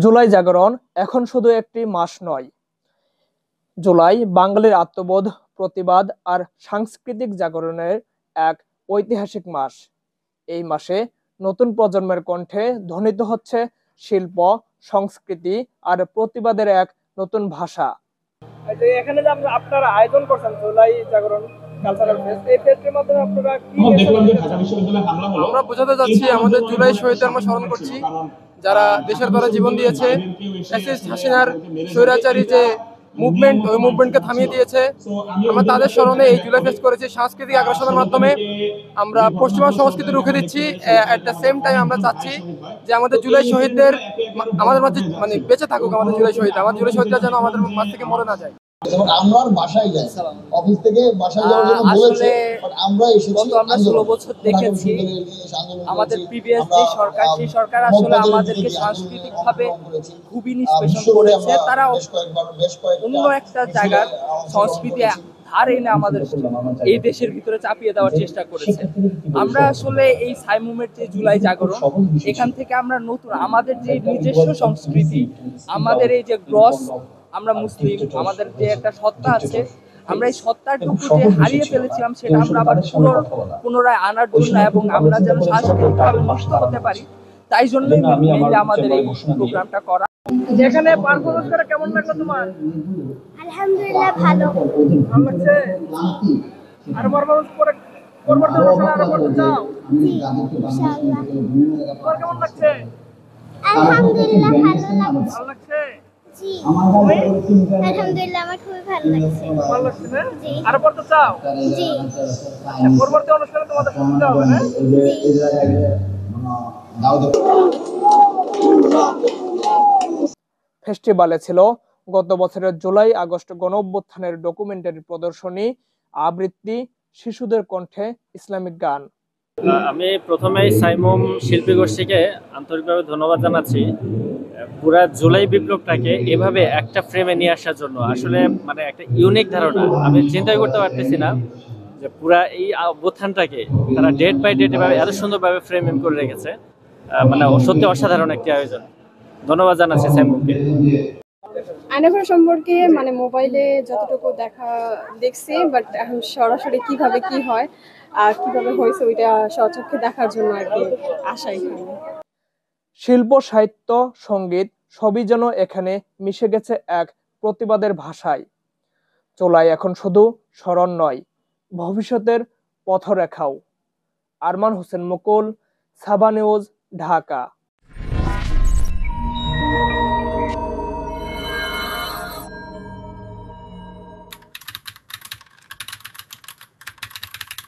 জুলাই জাগরণ এখন শুধু একটি মাস নয়। জুলাই বাঙালির আত্মবোধ, প্রতিবাদ আর সাংস্কৃতিক জাগরণের এক ঐতিহাসিক মাস। এই মাসে নতুন প্রজন্মের কণ্ঠে ধ্বনিত হচ্ছে শিল্প, সংস্কৃতি আর প্রতিবাদের এক নতুন ভাষা। এখানে যে আপনারা আয়োজন করছেন জুলাই জাগরণ কালচারাল ফেস্ট, এই ফেস্টের মাধ্যমে আপনারা কি আমরা বোঝাতে যাচ্ছি আমাদের জুলাই শহীদদের আমরা স্মরণ করছি, যারা দেশের দলে জীবন দিয়েছে। ফ্যাসিস্ট হাসিনার স্বৈরাচারী যে মুভমেন্ট, ওই মুভমেন্টকে থামিয়ে দিয়েছে। আমরা তাদের স্মরণে এই জুলাই ফেস্ট করেছি সাংস্কৃতিক আগ্রাসনের মাধ্যমে। আমরা পশ্চিমা সংস্কৃতি রুখে দিচ্ছি। অ্যাট দ্য সেম টাইম আমরা চাচ্ছি যে আমাদের জুলাই শহীদদের আমাদের মাঝে বেঁচে থাকুক। আমাদের জুলাই শহীদ, আমার জুলাই শহীদরা যেন আমাদের মাঝ থেকে মরে না যায়। যেমন আমরা বাসায় যাই, অফিস থেকে বাসায় যাওয়ার জন্য বলেছে, বাট আমরা এসেছি। আমরা 16 বছর দেখেছি আমাদের প্রিভিয়াস যে সরকার, সেই সরকার আসলে আমাদেরকে সাংস্কৃতিকভাবে খুবই নিষ্পেষণ করেছে। তারা অন্য একটা জায়গার সংস্কৃতি ধার এনে আমাদের এই দেশের ভিতরে চাপিয়ে দেওয়ার চেষ্টা করেছে। আমরা আসলে এই সাইমুমের যে জুলাই জাগরণ, এখান থেকে আমরা নতুন আমাদের যে নিজস্ব সংস্কৃতি, আমাদের এই যে গ্রস, আমরা মুসলিম, আমাদের যে একটা সত্তা আছে, আমরা এই সত্তাটুকু যে হারিয়ে ফেলেছিলাম সেটা আমরা আবার পুনরায় আনার জন্য এবং আমরা যেন সাংস্কৃতিকভাবে মুক্ত হতে পারি, তাই জন্যই আমাদের এই প্রোগ্রামটা করা। যেখানে পারফরমেন্স করে কেমন লাগলো তোমার? আলহামদুলিল্লাহ, ভালো লাগছে। আর পারফরমেন্স করে পরবর্তী অনুষ্ঠানে আরো করতে চাও? জি, ইনশাআল্লাহ। তোমার কেমন লাগছে? আলহামদুলিল্লাহ, ভালো লাগছে। ভালো লাগছে? জি, আলহামদুলিল্লাহ, আমার খুবই ভালো লাগছে। ভালো লাগছে না? জি। আরো করতে চাও? জি, পরবর্তী অনুষ্ঠানে তোমাদের সুবিধা হবে না? ফেস্টিভ্যালে ছিল গত বছরের জুলাই আগস্ট গণঅভ্যুত্থানের ডকুমেন্টারি প্রদর্শনী, আবৃত্তি, শিশুদের কণ্ঠে ইসলামিক গান। আমি প্রথমেই সাইমুম শিল্পী গোষ্ঠীকে আন্তরিকভাবে ধন্যবাদ জানাচ্ছি পুরা জুলাই বিপ্লবটাকে এভাবে একটা ফ্রেমে নিয়ে আসার জন্য। আসলে একটা ইউনিক ধারণা, আমি চিন্তাই করতে পারতেছি না যে পুরা এই অভ্যুত্থানটাকে তারা ডেট বাই ডেট এভাবে এত সুন্দরভাবে ফ্রেমিং করে রেখেছে। সত্যি অসাধারণ একটি আয়োজন। ধন্যবাদ জানাচ্ছি সাইমুমকে। আয়নাঘর সম্পর্কে মোবাইলে যতটুকু দেখছি, বাট এখন সরাসরি কিভাবে কি হয় আর কিভাবে হয়েছে ওইটা স্বচক্ষে দেখার জন্য আর কি আশা এখানে। শিল্প, সাহিত্য, সঙ্গীত সবই যেন এখানে মিশে গেছে এক প্রতিবাদের ভাষায়। জুলাই এখন শুধু স্মরণ নয়, ভবিষ্যতের পথরেখাও। আরমান হোসেন মুকুল, সাবা নিউজ, ঢাকা।